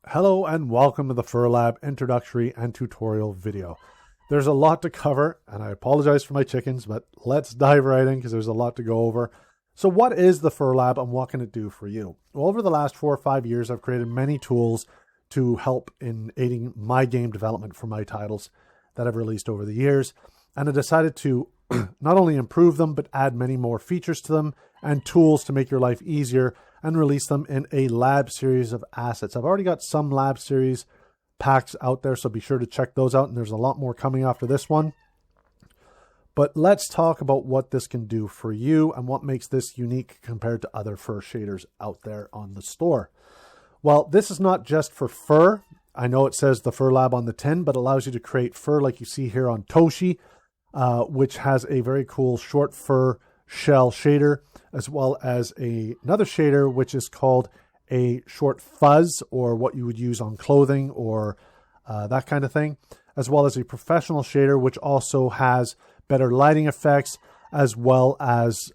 Hello and welcome to the Fur Lab introductory and tutorial video. There's a lot to cover and I apologize for my chickens, but let's dive right in because there's a lot to go over. So what is the Fur Lab and what can it do for you? Well, over the last 4 or 5 years, I've created many tools to help in aiding my game development for my titles that I've released over the years. And I decided to not only improve them, but add many more features to them and tools to make your life easier and release them in a lab series of assets. I've already got some lab series packs out there, so be sure to check those out. And there's a lot more coming after this one. But let's talk about what this can do for you and what makes this unique compared to other fur shaders out there on the store. Well, this is not just for fur. I know it says the Fur Lab on the tin, but allows you to create fur like you see here on Toshi, which has a very cool short fur shell shader, as well as another shader, which is called a short fuzz, or what you would use on clothing or that kind of thing, as well as a professional shader, which also has better lighting effects, as well as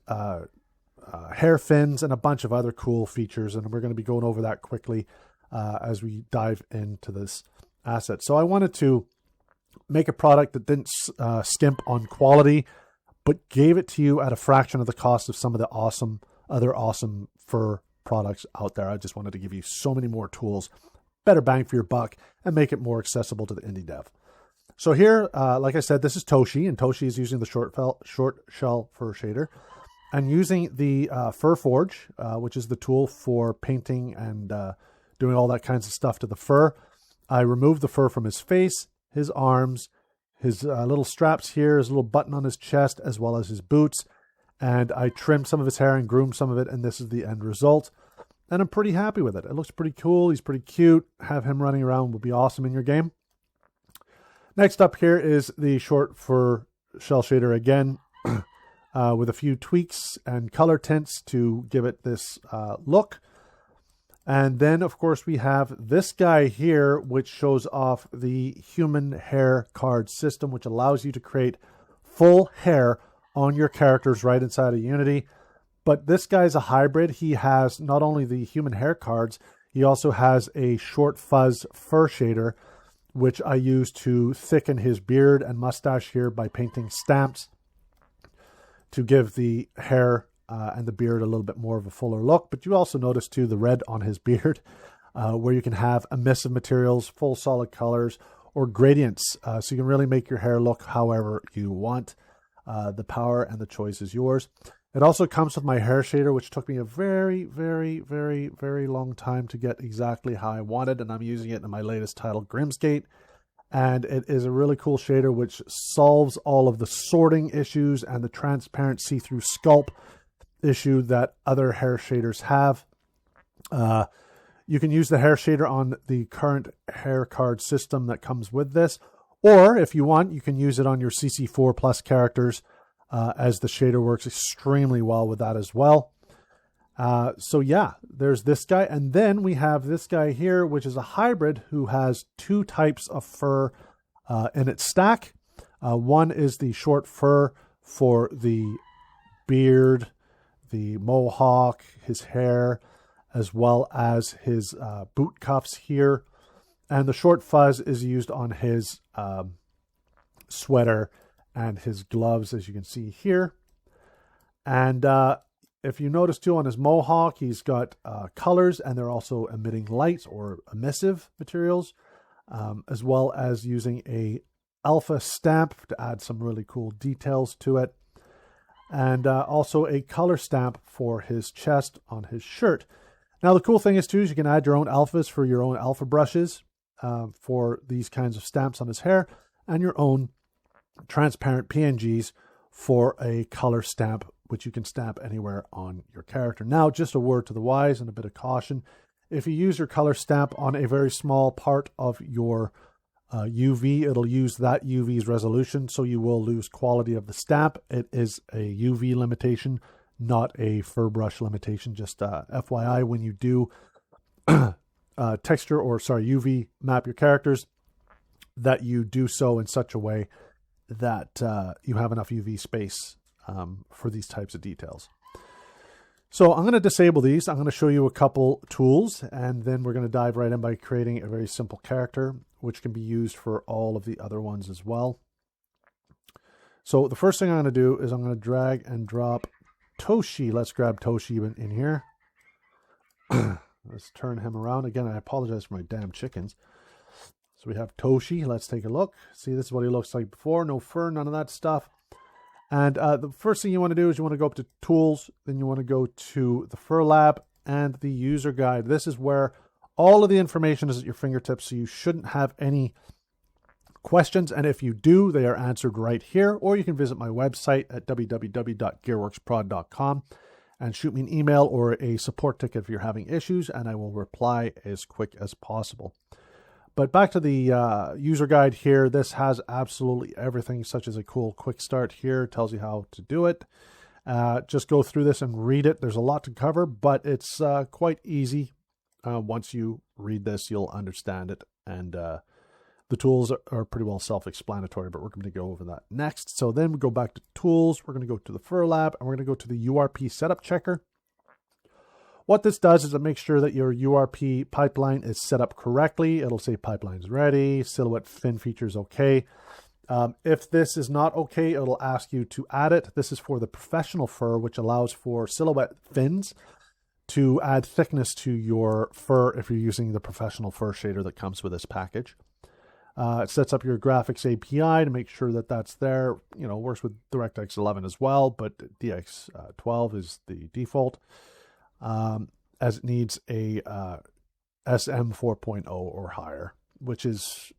hair fins and a bunch of other cool features. And we're going to be going over that quickly as we dive into this asset. So I wanted to make a product that didn't skimp on quality, but gave it to you at a fraction of the cost of some of the other awesome fur products out there. I just wanted to give you so many more tools, better bang for your buck, and make it more accessible to the indie dev. So here, like I said, this is Toshi, and Toshi is using the short shell fur shader, and using the Fur Forge, which is the tool for painting and doing all that kinds of stuff to the fur. I removed the fur from his face, his arms, his little straps here, his little button on his chest, as well as his boots. And I trimmed some of his hair and groomed some of it, and this is the end result. And I'm pretty happy with it. It looks pretty cool. He's pretty cute. Have him running around will be awesome in your game. Next up here is the short fur shell shader again, with a few tweaks and color tints to give it this look. And then, of course, we have this guy here, which shows off the human hair card system, which allows you to create full hair on your characters right inside of Unity. But this guy's a hybrid. He has not only the human hair cards, he also has a short fuzz fur shader, which I use to thicken his beard and mustache here by painting stamps to give the hair and the beard a little bit more of a fuller look. But you also notice too the red on his beard, where you can have emissive materials, full solid colors, or gradients. So you can really make your hair look however you want. The power and the choice is yours. It also comes with my hair shader, which took me a very, very, very, very long time to get exactly how I wanted. And I'm using it in my latest title, Grimsgate. And it is a really cool shader, which solves all of the sorting issues and the transparent see-through sculpt issue that other hair shaders have. You can use the hair shader on the current hair card system that comes with this, or if you want, you can use it on your CC4 plus characters, as the shader works extremely well with that as well. So yeah, there's this guy, and then we have this guy here, which is a hybrid who has 2 types of fur in its stack. One is the short fur for the beard, the mohawk, his hair, as well as his boot cuffs here. And the short fuzz is used on his sweater and his gloves, as you can see here. And if you notice too, on his mohawk, he's got colors, and they're also emitting light or emissive materials, as well as using a alpha stamp to add some really cool details to it. And also a color stamp for his chest on his shirt. Now, the cool thing is too, is you can add your own alphas for your own alpha brushes for these kinds of stamps on his hair, and your own transparent PNGs for a color stamp, which you can stamp anywhere on your character. Now, just a word to the wise and a bit of caution. If you use your color stamp on a very small part of your UV, it'll use that UV's resolution, so you will lose quality of the stamp. It is a UV limitation, not a fur brush limitation. Just FYI, when you do UV map your characters, that you do so in such a way that you have enough UV space for these types of details. So I'm going to disable these. I'm going to show you a couple tools, and then we're going to dive right in by creating a very simple character, which can be used for all of the other ones as well. So the first thing I'm going to do is I'm going to drag and drop Toshi. Let's grab Toshi in here. Let's turn him around. Again, I apologize for my damn chickens. So we have Toshi. Let's take a look. See, this is what he looks like before. No fur, none of that stuff. And the first thing you want to do is you want to go up to Tools. Then you want to go to the Fur Lab and the User Guide. This is where all of the information is at your fingertips, so you shouldn't have any questions. And if you do, they are answered right here. Or you can visit my website at www.gearworksprod.com and shoot me an email or a support ticket if you're having issues, and I will reply as quick as possible. But back to the user guide here, this has absolutely everything, such as a cool quick start here. It tells you how to do it. Just go through this and read it. There's a lot to cover, but it's quite easy. Once you read this, you'll understand it. And the tools are pretty well self-explanatory, but we're going to go over that next. So then we go back to Tools. We're going to go to the Fur Lab, and we're going to go to the URP Setup Checker. What this does is it makes sure that your URP pipeline is set up correctly. It'll say pipeline's ready, silhouette fin features okay. If this is not okay, it'll ask you to add it. This is for the professional fur, which allows for silhouette fins to add thickness to your fur if you're using the professional fur shader that comes with this package. It sets up your graphics API to make sure that that's there. You know, works with DirectX 11 as well, but DX 12 is the default. As it needs a SM 4.0 or higher, which is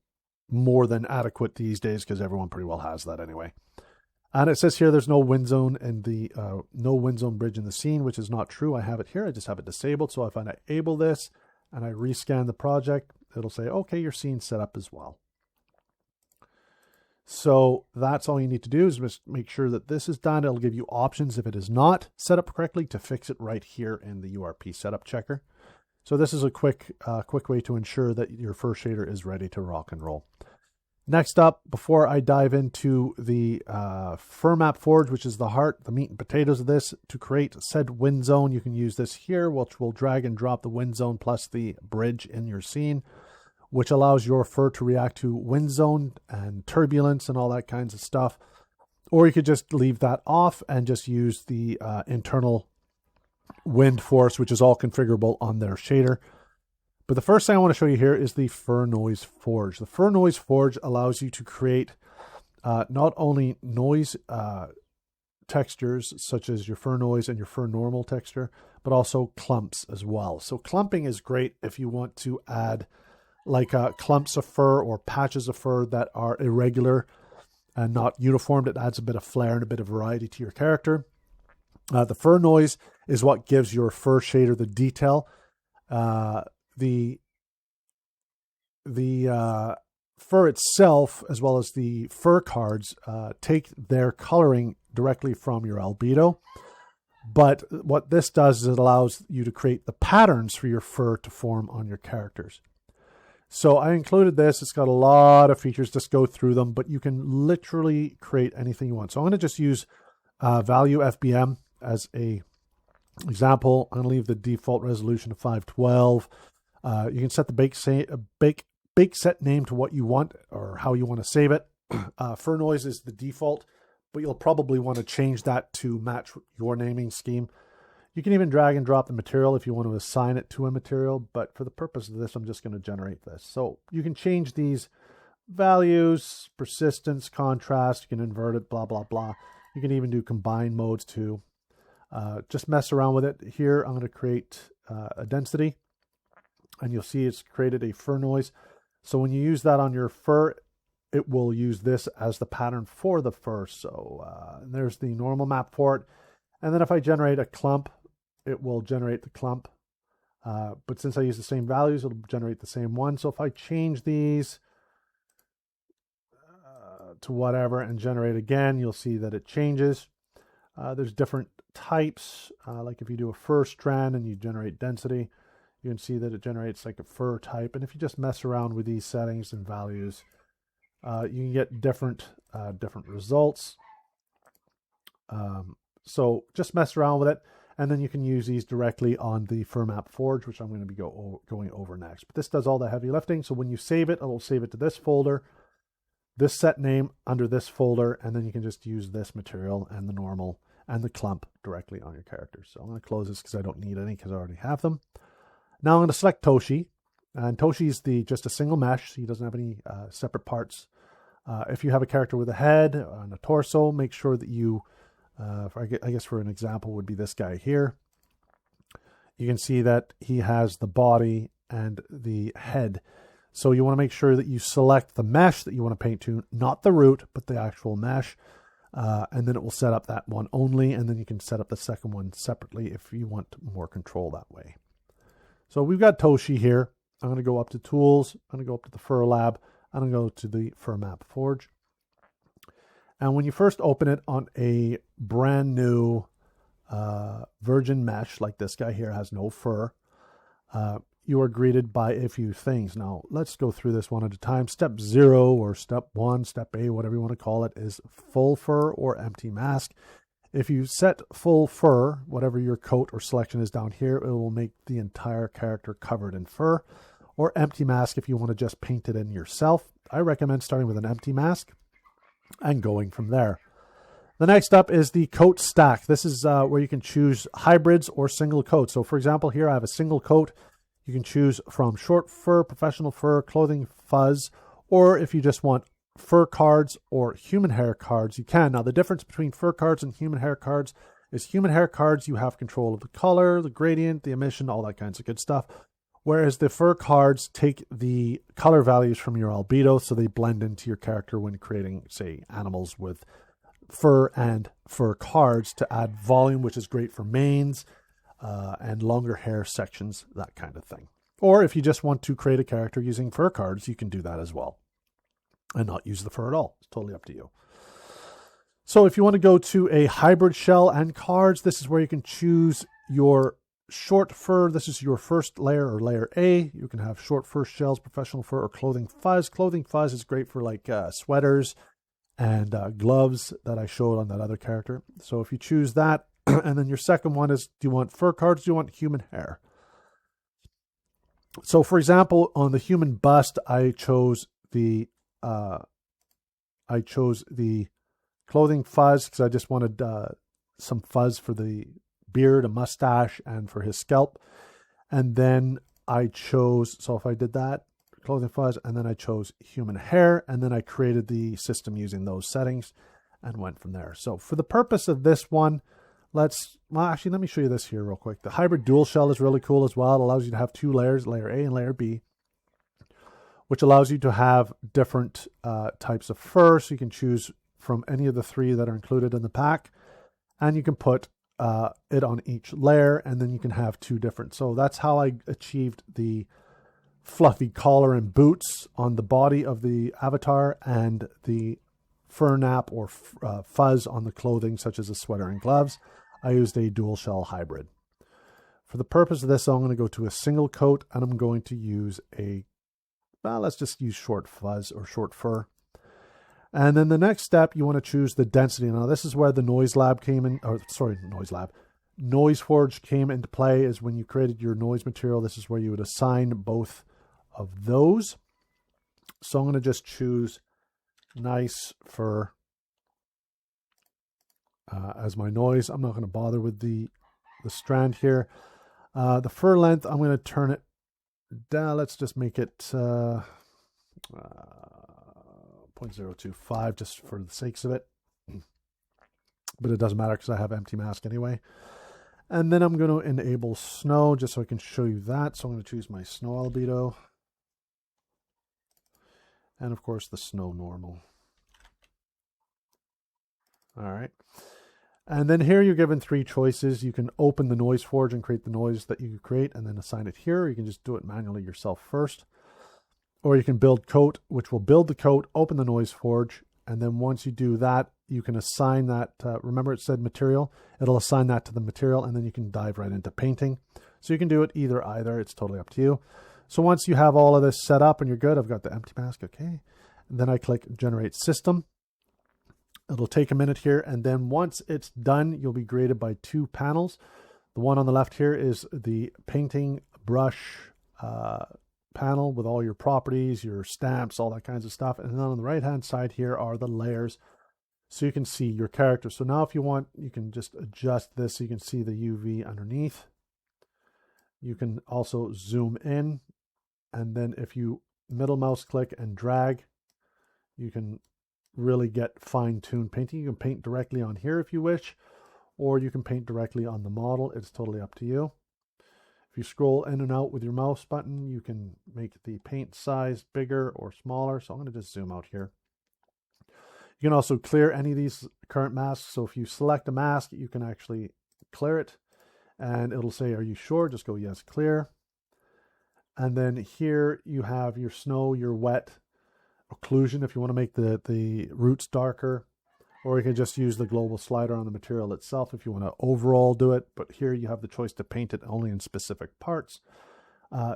more than adequate these days because everyone pretty well has that anyway. And it says here there's no wind zone and the no wind zone bridge in the scene, which is not true. I have it here. I just have it disabled. So if I enable this and I rescan the project, it'll say, okay, your scene's set up as well. So that's all you need to do is just make sure that this is done. It'll give you options if it is not set up correctly to fix it right here in the URP setup checker. So this is a quick way to ensure that your fur shader is ready to rock and roll. Next up, before I dive into the Fur Map Forge, which is the heart, the meat and potatoes of this, to create said wind zone, you can use this here, which will drag and drop the wind zone plus the bridge in your scene, which allows your fur to react to wind zone and turbulence and all that kinds of stuff. Or you could just leave that off and just use the internal wind force, which is all configurable on their shader. But the first thing I want to show you here is the Fur Noise Forge. The Fur Noise Forge allows you to create not only noise textures, such as your fur noise and your fur normal texture, but also clumps as well. So clumping is great if you want to add like clumps of fur or patches of fur that are irregular and not uniform. It adds a bit of flair and a bit of variety to your character. The fur noise is what gives your fur shader the detail. The fur itself, as well as the fur cards, take their coloring directly from your albedo. But what this does is it allows you to create the patterns for your fur to form on your characters. So I included this. It's got a lot of features. Just go through them, but you can literally create anything you want. So I'm going to just use value FBM as a example. I'm going to leave the default resolution of 512. You can set the bake set name to what you want or how you want to save it. Fur noise is the default, but you'll probably want to change that to match your naming scheme. You can even drag and drop the material if you want to assign it to a material, but for the purpose of this, I'm just going to generate this. So you can change these values, persistence, contrast, you can invert it, blah, blah, blah. You can even do combine modes too. Just mess around with it. Here, I'm going to create a density, and you'll see it's created a fur noise. So when you use that on your fur, it will use this as the pattern for the fur. So there's the normal map for it. And then if I generate a clump, it will generate the clump. But since I use the same values, it'll generate the same one. So if I change these to whatever and generate again, you'll see that it changes. There's different types. Like if you do a fur strand and you generate density, you can see that it generates like a fur type. And if you just mess around with these settings and values, you can get different results. So just mess around with it. And then you can use these directly on the Fur Map Forge, which I'm going to be going over next. But this does all the heavy lifting. So when you save it, it will save it to this folder, this set name under this folder, and then you can just use this material and the normal and the clump directly on your character. So I'm going to close this because I don't need any because I already have them. Now I'm going to select Toshi. And Toshi is just a single mesh, so he doesn't have any separate parts. If you have a character with a head and a torso, make sure that you, I guess for an example would be this guy here. You can see that he has the body and the head. So you want to make sure that you select the mesh that you want to paint to, not the root, but the actual mesh. And then it will set up that one only, and then you can set up the second one separately if you want more control that way. So we've got Toshi here. I'm going to go up to Tools. I'm going to go up to the Fur Lab. I'm going to go to the Fur Map Forge. And when you first open it on a brand new virgin mesh, like this guy here has no fur, you are greeted by a few things. Now, let's go through this one at a time. Step 0 or Step 1, Step A, whatever you want to call it, is full fur or empty mask. If you set full fur, whatever your coat or selection is down here, it will make the entire character covered in fur. Or empty mask if you want to just paint it in yourself. I recommend starting with an empty mask and going from there. The next up is the coat stack. This is where you can choose hybrids or single coats. So for example, here I have a single coat. You can choose from short fur, professional fur, clothing, fuzz, or if you just want fur cards or human hair cards, you can. Now the difference between fur cards and human hair cards is human hair cards, you have control of the color, the gradient, the emission, all that kinds of good stuff. Whereas the fur cards take the color values from your albedo, so they blend into your character when creating, say, animals with fur and fur cards to add volume, which is great for manes and longer hair sections, that kind of thing. Or if you just want to create a character using fur cards, you can do that as well and not use the fur at all. It's totally up to you. So if you want to go to a hybrid shell and cards, this is where you can choose your short fur. This is your first layer or layer A. You can have short fur shells, professional fur, or clothing fuzz. Clothing fuzz is great for like sweaters and gloves that I showed on that other character. So if you choose that, and then your second one is, do you want fur cards? Do you want human hair? So for example, on the human bust, I chose the clothing fuzz because I just wanted some fuzz for the beard, a mustache, and for his scalp. And then I chose, so if I did that, clothing fuzz, and then I chose human hair, and then I created the system using those settings and went from there. So for the purpose of this one, let me show you this here real quick. The hybrid dual shell is really cool as well. It allows you to have two layers, layer A and layer B, which allows you to have different types of fur. So you can choose from any of the three that are included in the pack, and you can put it on each layer, and then you can have two different. So that's how I achieved the fluffy collar and boots on the body of the avatar and the fur nap or fuzz on the clothing, such as a sweater and gloves. I used a dual shell hybrid. For the purpose of this, I'm going to go to a single coat, and I'm going to use let's just use short fuzz or short fur. And then the next step, you want to choose the density. Now this is where the Noise Forge came into play, is when you created your noise material. This is where you would assign both of those. So I'm going to just choose nice fur as my noise. I'm not going to bother with the strand here. The fur length, I'm going to turn it down. Let's just make it 0.025 just for the sakes of it. But it doesn't matter because I have empty mask anyway. And then I'm going to enable snow just so I can show you that. So I'm going to choose my snow albedo. And of course the snow normal. All right. And then here you're given three choices. You can open the Noise Forge and create the noise that you create and then assign it here. You can just do it manually yourself first. Or you can build coat, which will build the coat, open the Noise Forge, and then once you do that, you can assign that, remember it said material, it'll assign that to the material, and then you can dive right into painting. So you can do it either, it's totally up to you. So once you have all of this set up and you're good, I've got the empty mask, okay. And then I click Generate System. It'll take a minute here, and then once it's done, you'll be greeted by two panels. The one on the left here is the painting brush panel with all your properties, your stamps, all that kinds of stuff. And then on the right hand side here are the layers, so you can see your character. So now if you want, you can just adjust this so you can see the UV underneath. You can also zoom in, and then if you middle mouse click and drag, you can really get fine-tuned painting. You can paint directly on here if you wish, or you can paint directly on the model. It's totally up to you. If you scroll in and out with your mouse button, you can make the paint size bigger or smaller. So I'm going to just zoom out here. You can also clear any of these current masks. So if you select a mask, you can actually clear it, and it'll say, are you sure? Just go yes, clear. And then here you have your snow, your wet, occlusion if you want to make the roots darker, or you can just use the global slider on the material itself if you want to overall do it. But here you have the choice to paint it only in specific parts.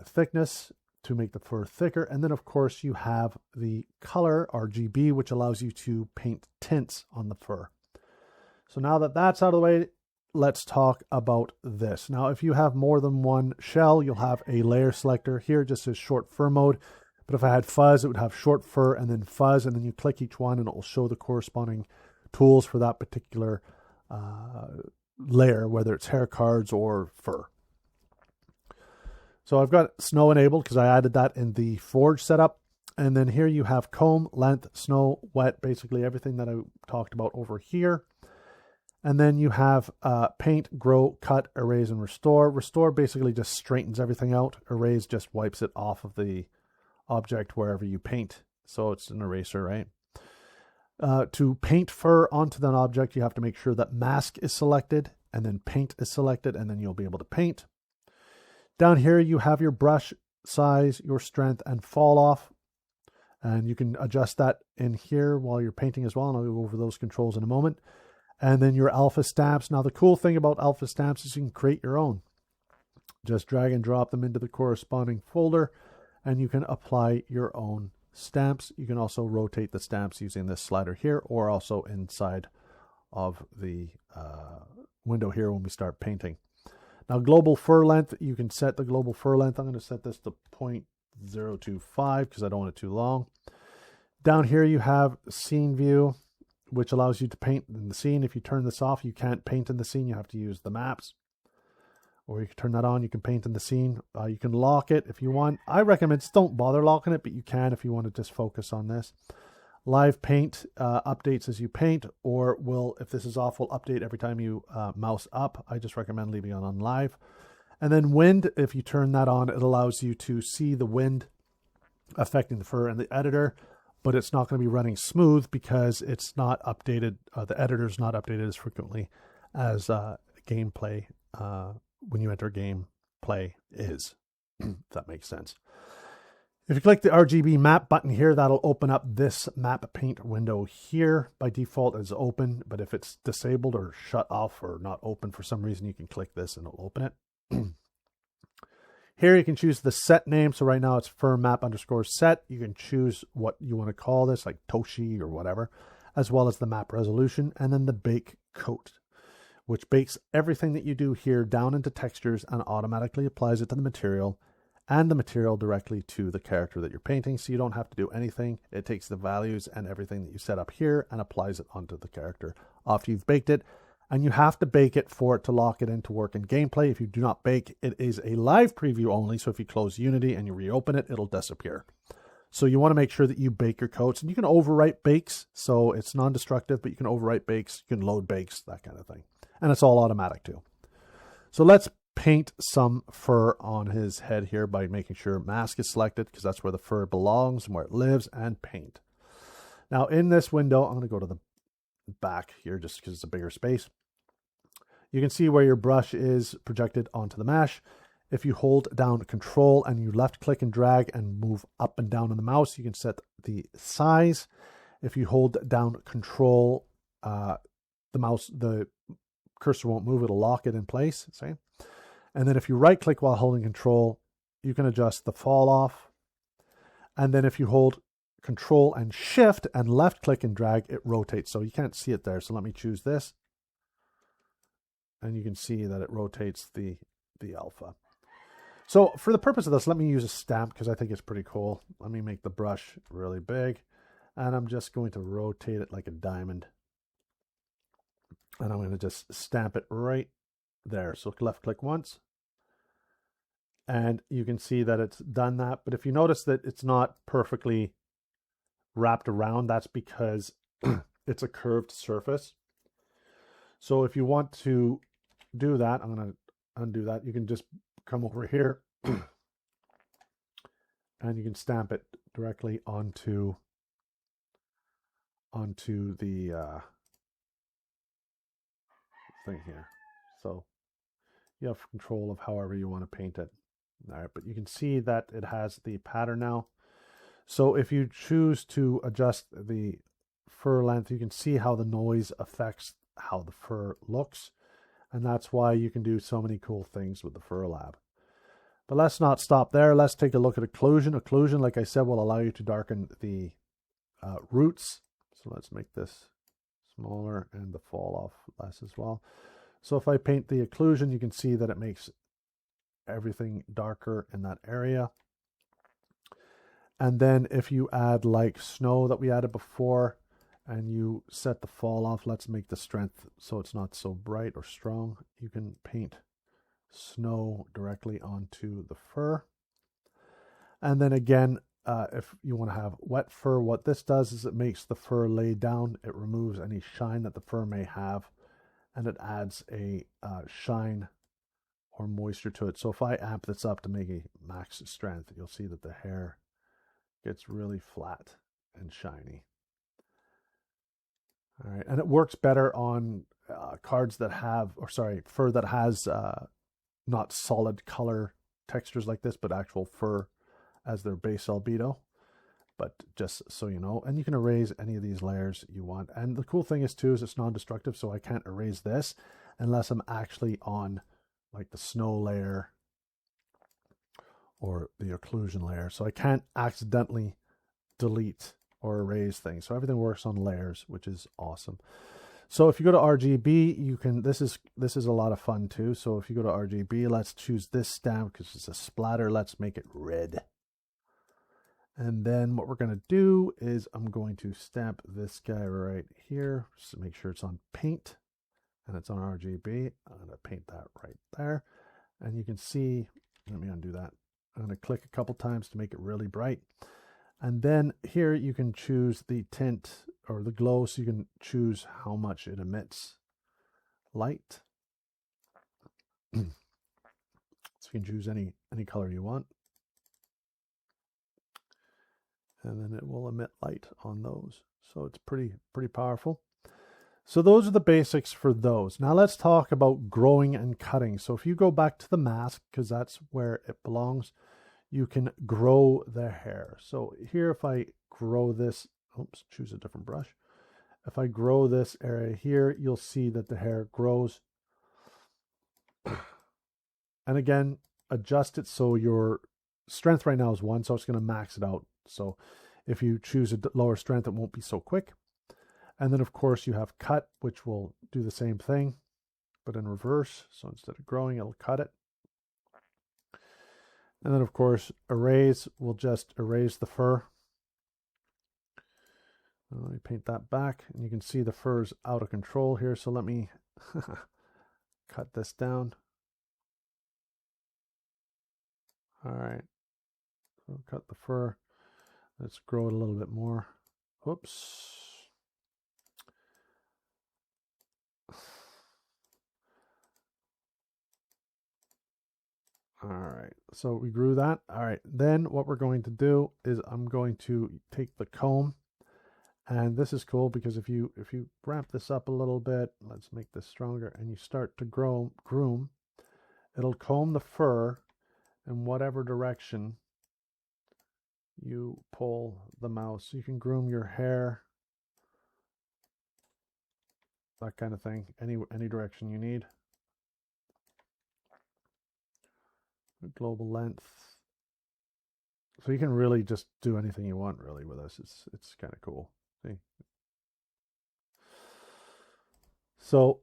Thickness to make the fur thicker. And then of course you have the color RGB, which allows you to paint tints on the fur. So now that that's out of the way, let's talk about this. Now, if you have more than one shell, you'll have a layer selector. Here it just says short fur mode. But if I had fuzz, it would have short fur and then fuzz, and then you click each one and it will show the corresponding tools for that particular layer, whether it's hair cards or fur. So I've got snow enabled because I added that in the forge setup. And then here you have comb, length, snow, wet, basically everything that I talked about over here. And then you have paint, grow, cut, erase, and restore. Restore basically just straightens everything out. Erase just wipes it off of the object wherever you paint. So it's an eraser, right? To paint fur onto that object, you have to make sure that mask is selected and then paint is selected, and then you'll be able to paint. Down here, you have your brush size, your strength, and fall off. And you can adjust that in here while you're painting as well. And I'll go over those controls in a moment. And then your alpha stamps. Now, the cool thing about alpha stamps is you can create your own. Just drag and drop them into the corresponding folder, and you can apply your own stamps. You can also rotate the stamps using this slider here, or also inside of the window here when we start painting. Now, global fur length, you can set the global fur length. I'm going to set this to 0.025 because I don't want it too long. Down here you have scene view, which allows you to paint in the scene. If you turn this off, you can't paint in the scene. You have to use the maps. Or you can turn that on, you can paint in the scene. You can lock it if you want. I recommend just don't bother locking it, but you can if you want to just focus on this. Live paint updates as you paint, or will, if this is off, will update every time you mouse up. I just recommend leaving it on live. And then wind, if you turn that on, it allows you to see the wind affecting the fur and the editor, but it's not going to be running smooth because it's not updated. The editor's not updated as frequently as gameplay when you enter gameplay is, if that makes sense. If you click the RGB map button here, that'll open up this map paint window here. By default, it's open, but if it's disabled or shut off or not open for some reason, you can click this and it'll open it. Here you can choose the set name. So right now it's fur map _ set. You can choose what you want to call this, like Toshi or whatever, as well as the map resolution, and then the bake coat, which bakes everything that you do here down into textures and automatically applies it to the material, and the material directly to the character that you're painting. So you don't have to do anything. It takes the values and everything that you set up here and applies it onto the character after you've baked it. And you have to bake it for it to lock it in to work in gameplay. If you do not bake, it is a live preview only. So if you close Unity and you reopen it, it'll disappear. So you want to make sure that you bake your coats, and you can overwrite bakes. So it's non-destructive, but you can overwrite bakes. You can load bakes, that kind of thing. And it's all automatic too. So let's paint some fur on his head here by making sure mask is selected, because that's where the fur belongs and where it lives, and paint. Now in this window, I'm going to go to the back here just because it's a bigger space. You can see where your brush is projected onto the mesh. If you hold down Control and you left click and drag and move up and down on the mouse, you can set the size. If you hold down Control, the cursor won't move, it'll lock it in place. See? And then if you right click while holding Control, you can adjust the fall off. And then if you hold Control and Shift and left click and drag, it rotates. So you can't see it there. So let me choose this. and you can see that it rotates the alpha. So for the purpose of this, let me use a stamp because I think it's pretty cool. Let me make the brush really big, and I'm just going to rotate it like a diamond. And I'm going to just stamp it right there. So left click once, and you can see that it's done that. But if you notice that it's not perfectly wrapped around, that's because it's a curved surface. So if you want to do that, I'm going to undo that. You can just come over here and you can stamp it directly onto the thing here. So you have control of however you want to paint it. All right, but you can see that it has the pattern now. So if you choose to adjust the fur length, you can see how the noise affects how the fur looks. And that's why you can do so many cool things with the Fur Lab. But let's not stop there. Let's take a look at occlusion. Occlusion, like I said, will allow you to darken the roots. So let's make this smaller and the fall off less as well. So if I paint the occlusion, you can see that it makes everything darker in that area. And then if you add like snow that we added before, and you set the fall off, let's make the strength so it's not so bright or strong. You can paint snow directly onto the fur. And then again, if you want to have wet fur, what this does is it makes the fur lay down. It removes any shine that the fur may have, and it adds a shine or moisture to it. So if I amp this up to make a max strength, you'll see that the hair gets really flat and shiny. All right, and it works better on cards that have, fur that has not solid color textures like this, but actual fur as their base albedo. But just so you know, and you can erase any of these layers you want. And the cool thing is too, is it's non-destructive, so I can't erase this unless I'm actually on like the snow layer or the occlusion layer. So I can't accidentally delete or erase things. So everything works on layers, which is awesome. So if you go to RGB, you can, this is a lot of fun too. So if you go to RGB, let's choose this stamp because it's a splatter. Let's make it red. And then what we're going to do is I'm going to stamp this guy right here. Just to make sure it's on paint and it's on RGB. I'm going to paint that right there. And you can see, let me undo that. I'm going to click a couple times to make it really bright. And then here you can choose the tint or the glow, so you can choose how much it emits light. So you can choose any color you want. And then it will emit light on those. So it's pretty powerful. So those are the basics for those. Now let's talk about growing and cutting. So if you go back to the mask, because that's where it belongs, you can grow the hair. So here, if I grow this, oops, choose a different brush. If I grow this area here, you'll see that the hair grows. And again, adjust it so your strength right now is 1, so it's going to max it out. So if you choose a lower strength, it won't be so quick. And then of course you have cut, which will do the same thing, but in reverse. So instead of growing, it'll cut it. And then of course, erase will just erase the fur. Let me paint that back, and you can see the fur's out of control here. So let me cut this down. All right, so cut the fur. Let's grow it a little bit more. Whoops. All right, so we grew that. All right, then what we're going to do is I'm going to take the comb, and this is cool because if you ramp this up a little bit, let's make this stronger, and you start to groom, it'll comb the fur in whatever direction you pull the mouse. You can groom your hair, that kind of thing, any direction you need. Global length. So you can really just do anything you want really with this. It's kind of cool. See? So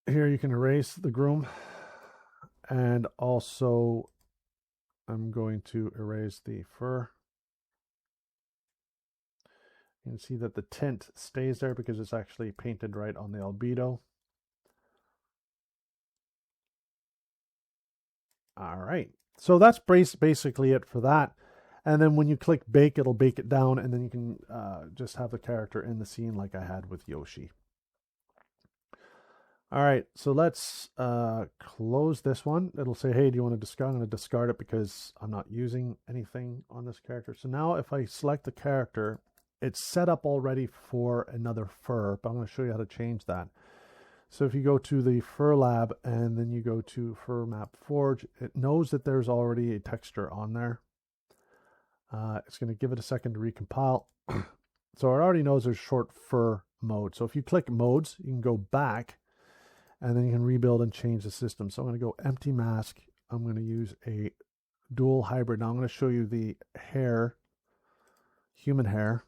Here you can erase the groom, and also I'm going to erase the fur. You can see that the tint stays there because it's actually painted right on the albedo. All right, so that's basically it for that. And then when you click bake, it'll bake it down, and then you can just have the character in the scene like I had with Yoshi. All right, so let's close this one. It'll say, hey, do you want to discard? I'm going to discard it because I'm not using anything on this character. So now if I select the character, it's set up already for another fur, but I'm going to show you how to change that. So if you go to the Fur Lab and then you go to Fur Map Forge, it knows that there's already a texture on there. It's going to give it a second to recompile. So it already knows there's short fur mode. So if you click modes, you can go back and then you can rebuild and change the system. So I'm going to go empty mask. I'm going to use a dual hybrid. Now I'm going to show you the hair, human hair.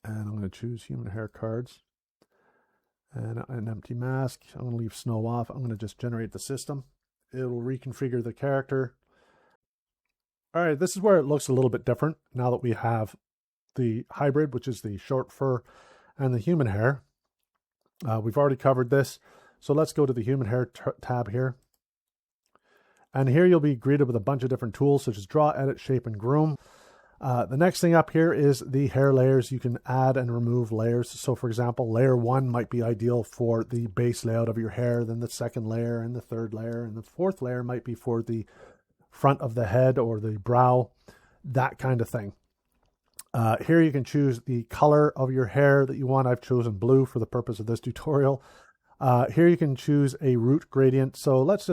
And I'm going to choose human hair cards. And an empty mask. I'm going to leave snow off. I'm going to just generate the system. It will reconfigure the character. All right, this is where it looks a little bit different now that we have the hybrid, which is the short fur, and the human hair. We've already covered this. So let's go to the human hair tab here. And here you'll be greeted with a bunch of different tools such as draw, edit, shape, and groom. The next thing up here is the hair layers. You can add and remove layers. So for example, layer 1 might be ideal for the base layout of your hair, then the second layer and the third layer, and the fourth layer might be for the front of the head or the brow, that kind of thing. Here you can choose the color of your hair that you want. I've chosen blue for the purpose of this tutorial. Here you can choose a root gradient. So let's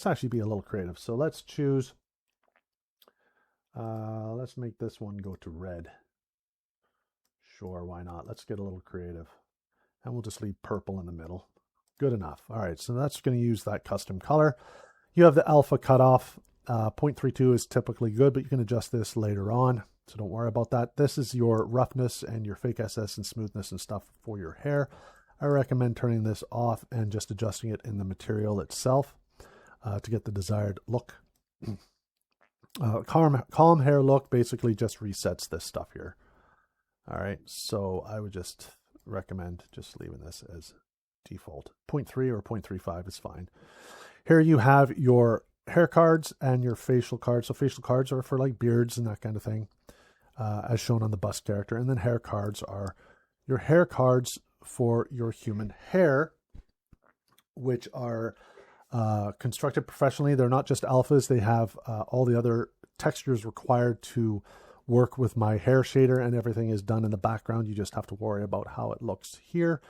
actually be a little creative. So let's choose, let's make this one go to red. Sure, why not? Let's get a little creative. And we'll just leave purple in the middle. Good enough. All right, so that's going to use that custom color. You have the alpha cutoff. 0.32 is typically good, but you can adjust this later on. So don't worry about that. This is your roughness and your fake SS and smoothness and stuff for your hair. I recommend turning this off and just adjusting it in the material itself to get the desired look. Calm hair look basically just resets this stuff here. All right, so I would just recommend just leaving this as default. 0.3 or 0.35 is fine. Here you have your hair cards and your facial cards. So facial cards are for like beards and that kind of thing, as shown on the bust character. And then hair cards are your hair cards for your human hair, which are constructed professionally. They're not just alphas. They have all the other textures required to work with my hair shader, and everything is done in the background. You just have to worry about how it looks here.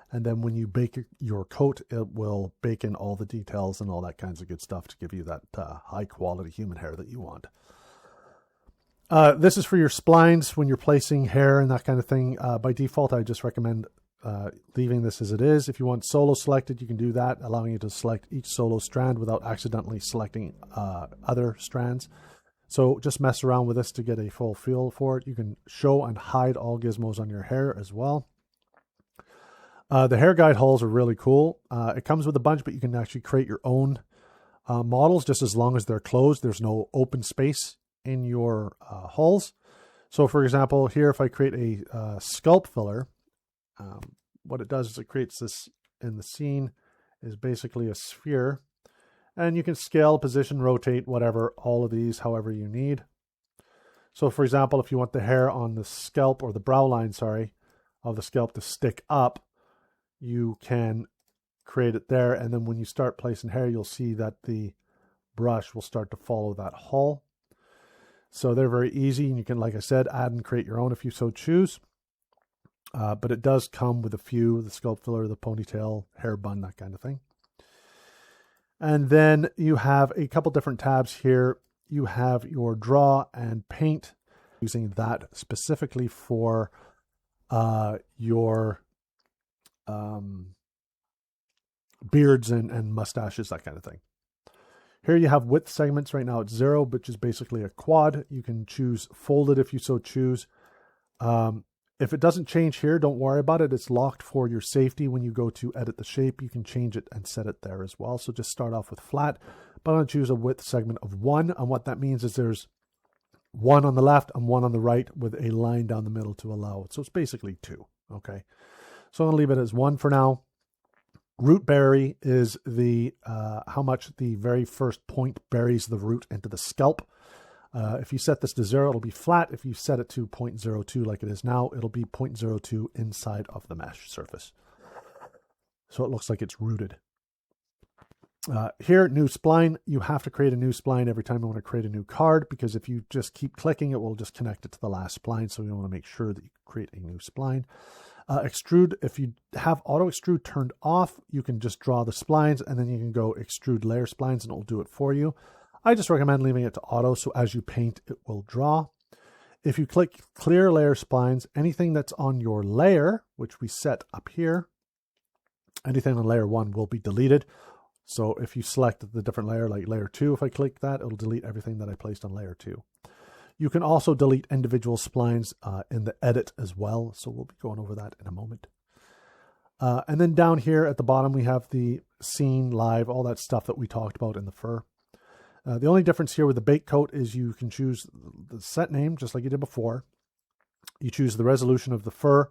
And then when you bake your coat, it will bake in all the details and all that kinds of good stuff to give you that high quality human hair that you want. This is for your splines when you're placing hair and that kind of thing. By default, I just recommend leaving this as it is. If you want solo selected, you can do that, allowing you to select each solo strand without accidentally selecting other strands. So just mess around with this to get a full feel for it. You can show and hide all gizmos on your hair as well. The hair guide holes are really cool. It comes with a bunch, but you can actually create your own models just as long as they're closed. There's no open space in your holes. So for example, here, if I create a sculpt filler, what it does is it creates this in the scene is basically a sphere, and you can scale, position, rotate, whatever, all of these, however you need. So for example, if you want the hair on the scalp or the brow line, sorry, of the scalp to stick up, you can create it there. And then when you start placing hair, you'll see that the brush will start to follow that hole. So they're very easy. And you can, like I said, add and create your own if you so choose. But it does come with a few, the sculpt filler, the ponytail, hair bun, that kind of thing. And then you have a couple different tabs here. You have your draw and paint, using that specifically for your beards and mustaches, that kind of thing. Here you have width segments. Right now it's 0, which is basically a quad. You can choose folded if you so choose. If it doesn't change here, don't worry about it. It's locked for your safety. When you go to edit the shape, you can change it and set it there as well. So just start off with flat, but I'm going to choose a width segment of 1. And what that means is there's 1 on the left and 1 on the right with a line down the middle to allow it. So it's basically 2. Okay. So I'm going to leave it as 1 for now. Root berry is the how much the very first point buries the root into the scalp. If you set this to 0, it'll be flat. If you set it to 0.02 like it is now, it'll be 0.02 inside of the mesh surface. So it looks like it's rooted. Here, new spline. You have to create a new spline every time you want to create a new card, because if you just keep clicking, it will just connect it to the last spline. So you want to make sure that you create a new spline. Extrude, if you have auto extrude turned off, you can just draw the splines and then you can go extrude layer splines and it will do it for you. I just recommend leaving it to auto, so as you paint, it will draw. If you click clear layer splines, anything that's on your layer, which we set up here, anything on layer 1 will be deleted. So if you select the different layer, like layer 2, if I click that, it'll delete everything that I placed on layer 2. You can also delete individual splines in the edit as well. So we'll be going over that in a moment. And then down here at the bottom, we have the scene, live, all that stuff that we talked about in the fur. The only difference here with the bake coat is you can choose the set name, just like you did before. You choose the resolution of the fur,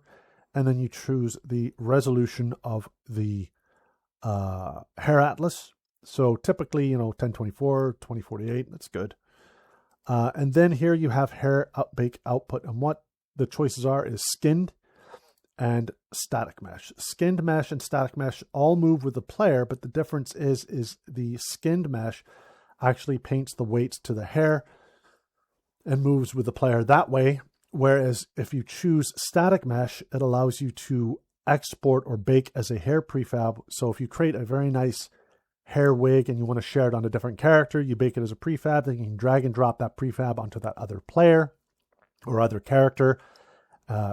and then you choose the resolution of the hair atlas. So typically, 1024, 2048, that's good. And then here you have hair bake output, and what the choices are is skinned and static mesh. Skinned mesh and static mesh all move with the player, but the difference is the skinned mesh actually paints the weights to the hair and moves with the player that way. Whereas if you choose static mesh, it allows you to export or bake as a hair prefab. So if you create a very nice hair wig and you want to share it on a different character, you bake it as a prefab, then you can drag and drop that prefab onto that other player or other character,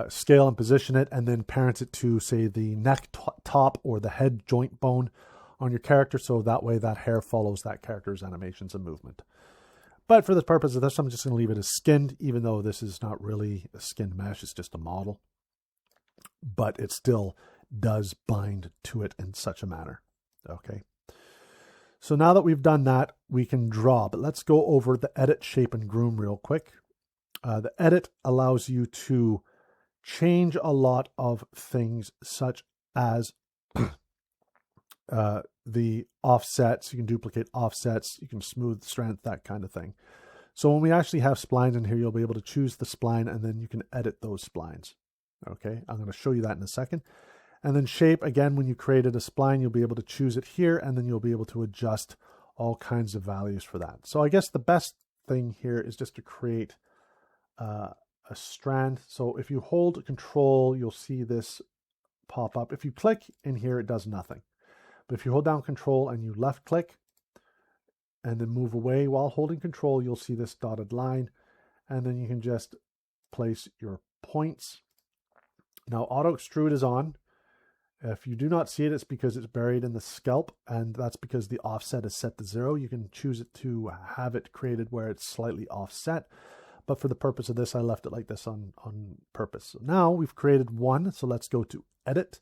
scale and position it, and then parent it to, say, the neck top or the head joint bone on your character, so that way that hair follows that character's animations and movement. But for the purpose of this, I'm just going to leave it as skinned, even though this is not really a skinned mesh, it's just a model. But it still does bind to it in such a manner. Okay. So now that we've done that, we can draw, but let's go over the edit, shape, and groom real quick. The edit allows you to change a lot of things, such as the offsets. You can duplicate offsets, you can smooth strength, that kind of thing. So when we actually have splines in here, you'll be able to choose the spline and then you can edit those splines. Okay, I'm going to show you that in a second. And then shape, again, when you created a spline, you'll be able to choose it here, and then you'll be able to adjust all kinds of values for that. So I guess the best thing here is just to create a strand. So if you hold Control, you'll see this pop up. If you click in here, it does nothing. But if you hold down Control and you left click and then move away while holding Control, you'll see this dotted line, and then you can just place your points. Now auto extrude is on. If you do not see it, it's because it's buried in the scalp, and that's because the offset is set to 0. You can choose it to have it created where it's slightly offset, but for the purpose of this, I left it like this on purpose. So now we've created one, so let's go to Edit,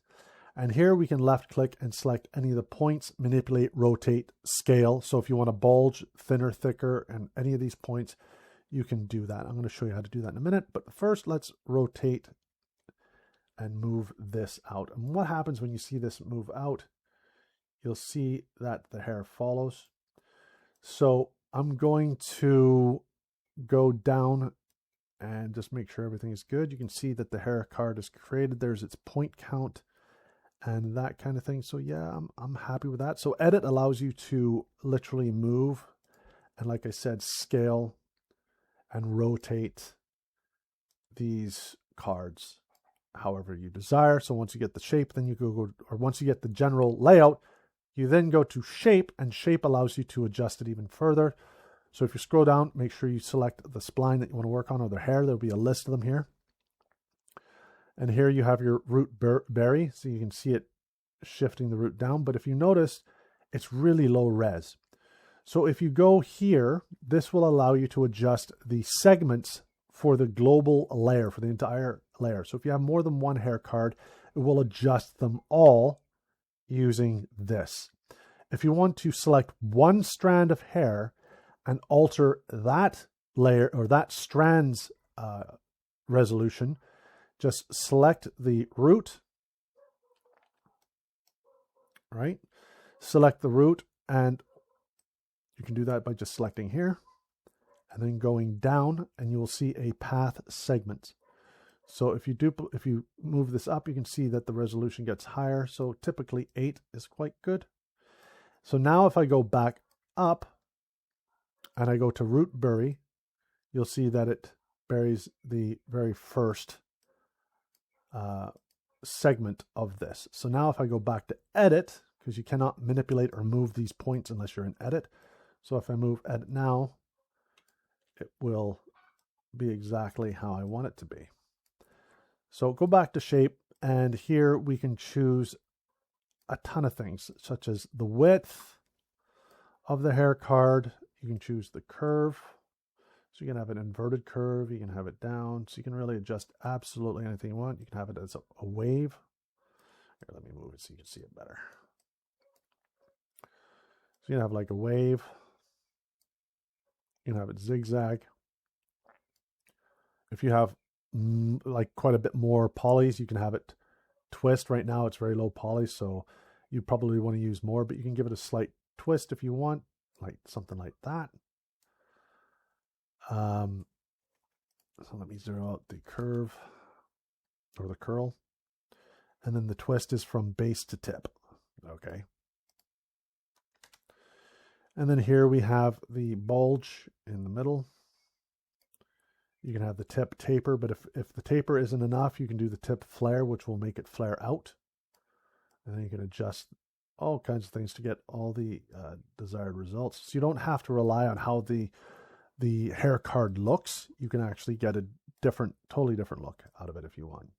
and here we can left click and select any of the points, manipulate, rotate, scale. So if you want to bulge, thinner, thicker, and any of these points, you can do that. I'm going to show you how to do that in a minute, but first let's rotate and move this out. And what happens when you see this move out, you'll see that the hair follows. So I'm going to go down and just make sure everything is good. You can see that the hair card is created. There's its point count and that kind of thing. So yeah, I'm happy with that. So edit allows you to literally move and, like I said, scale and rotate these cards however you desire. So once you get the shape, then you go, or once you get the general layout, you then go to shape, and shape allows you to adjust it even further. So if you scroll down, make sure you select the spline that you want to work on, or the hair. There'll be a list of them here. And here you have your root berry, so you can see it shifting the root down. But if you notice, it's really low res. So if you go here, this will allow you to adjust the segments for the global layer, for the entire layer. So if you have more than one hair card, it will adjust them all using this. If you want to select one strand of hair and alter that layer or that strand's resolution, just select the root, right? Select the root, and you can do that by just selecting here and then going down, and you will see a path segment. So if you move this up, you can see that the resolution gets higher. So typically 8 is quite good. So now if I go back up and I go to root bury, you'll see that it buries the very first segment of this. So now if I go back to edit, because you cannot manipulate or move these points unless you're in edit. So if I move edit now, it will be exactly how I want it to be. So go back to shape, and here we can choose a ton of things, such as the width of the hair card. You can choose the curve. So you can have an inverted curve, you can have it down, so you can really adjust absolutely anything you want. You can have it as a wave. Here, let me move it so you can see it better. So you can have like a wave. You can have it zigzag. If you have like quite a bit more polys, you can have it twist. Right now it's very low poly, so you probably want to use more, but you can give it a slight twist if you want, like something like that. So let me zero out the curve or the curl, and then the twist is from base to tip. Okay. And then here we have the bulge in the middle. You can have the tip taper, but if the taper isn't enough, you can do the tip flare, which will make it flare out. And then you can adjust all kinds of things to get all the desired results. So you don't have to rely on how the hair card looks. You can actually get a totally different look out of it if you want.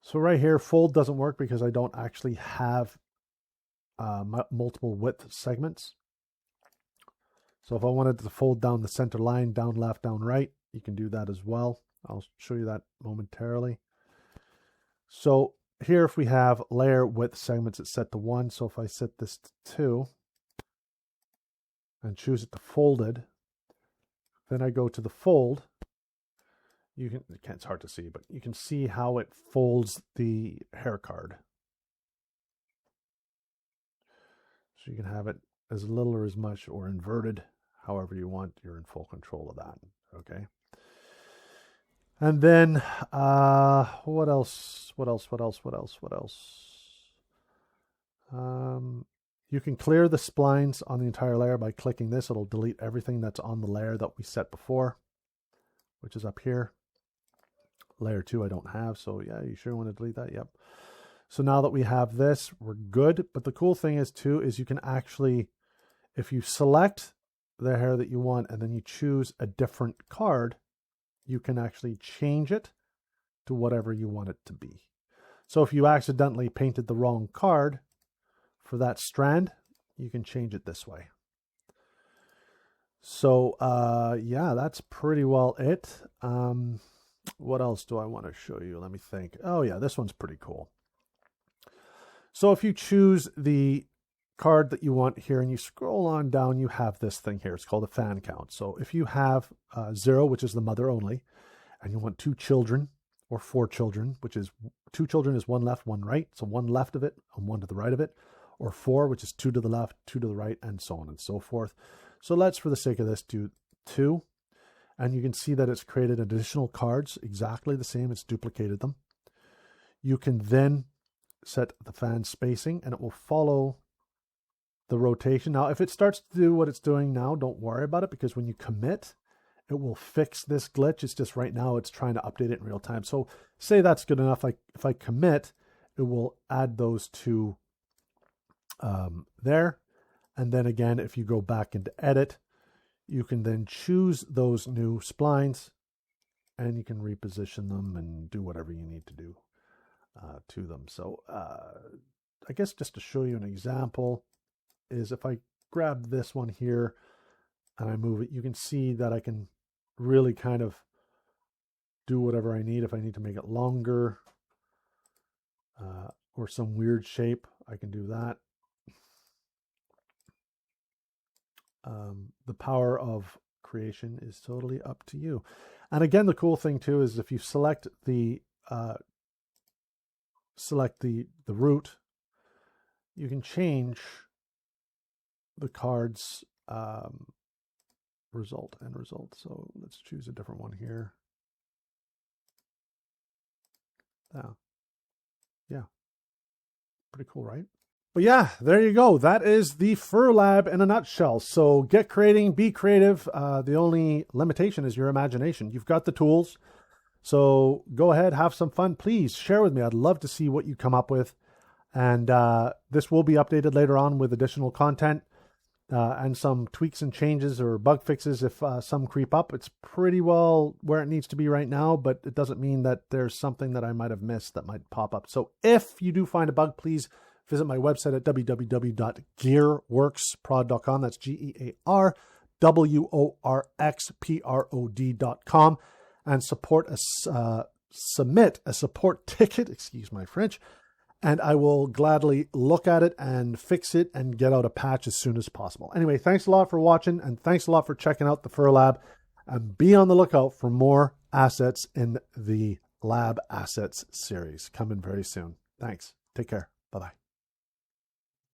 So right here, fold doesn't work because I don't actually have multiple width segments. So if I wanted to fold down the center line, down left, down right, you can do that as well. I'll show you that momentarily. So here, if we have layer width segments, it's set to 1. So if I set this to 2 and choose it to folded, then I go to the fold. It's hard to see, but you can see how it folds the hair card. So you can have it as little or as much or inverted, however you want. You're in full control of that. Okay. And then what else? You can clear the splines on the entire layer by clicking this. It'll delete everything that's on the layer that we set before, which is up here. Layer 2 I don't have, so yeah, you sure want to delete that? Yep. So now that we have this, we're good. But the cool thing is too, is you can actually, if you select the hair that you want and then you choose a different card, you can actually change it to whatever you want it to be. So if you accidentally painted the wrong card for that strand, you can change it this way. So yeah, that's pretty well it. What else do I want to show you? Let me think. Oh yeah, this one's pretty cool. So if you choose the card that you want here and you scroll on down, you have this thing here. It's called a fan count. So if you have 0, which is the mother only, and you want 2 children or 4 children, which is 2 children is 1 left, 1 right. So 1 left of it and 1 to the right of it, or 4, which is 2 to the left, 2 to the right, and so on and so forth. So let's, for the sake of this, do 2. And you can see that it's created additional cards, exactly the same. It's duplicated them. You can then set the fan spacing and it will follow the rotation. Now, if it starts to do what it's doing now, don't worry about it, because when you commit, it will fix this glitch. It's just right now it's trying to update it in real time. So say that's good enough. Like if I commit, it will add those 2 there. And then again, if you go back into edit, you can then choose those new splines and you can reposition them and do whatever you need to do to them. So I guess just to show you an example is if I grab this one here and I move it, you can see that I can really kind of do whatever I need. If I need to make it longer or some weird shape, I can do that. The power of creation is totally up to you. And again, the cool thing too is if you select the root, you can change the card's end result. So let's choose a different one here. Yeah, pretty cool, right? But yeah, there you go. That is the Fur Lab in a nutshell. So get creating, be creative. The only limitation is your imagination. You've got the tools. So go ahead, have some fun. Please share with me. I'd love to see what you come up with. And this will be updated later on with additional content and some tweaks and changes or bug fixes if some creep up. It's pretty well where it needs to be right now, but it doesn't mean that there's something that I might have missed that might pop up. So if you do find a bug, please visit my website at www.gearworksprod.com. That's GEARWORXPROD.com, and submit a support ticket, excuse my French, and I will gladly look at it and fix it and get out a patch as soon as possible. Anyway, thanks a lot for watching, and thanks a lot for checking out the Fur Lab, and be on the lookout for more assets in the Lab Assets series coming very soon. Thanks. Take care. Bye-bye.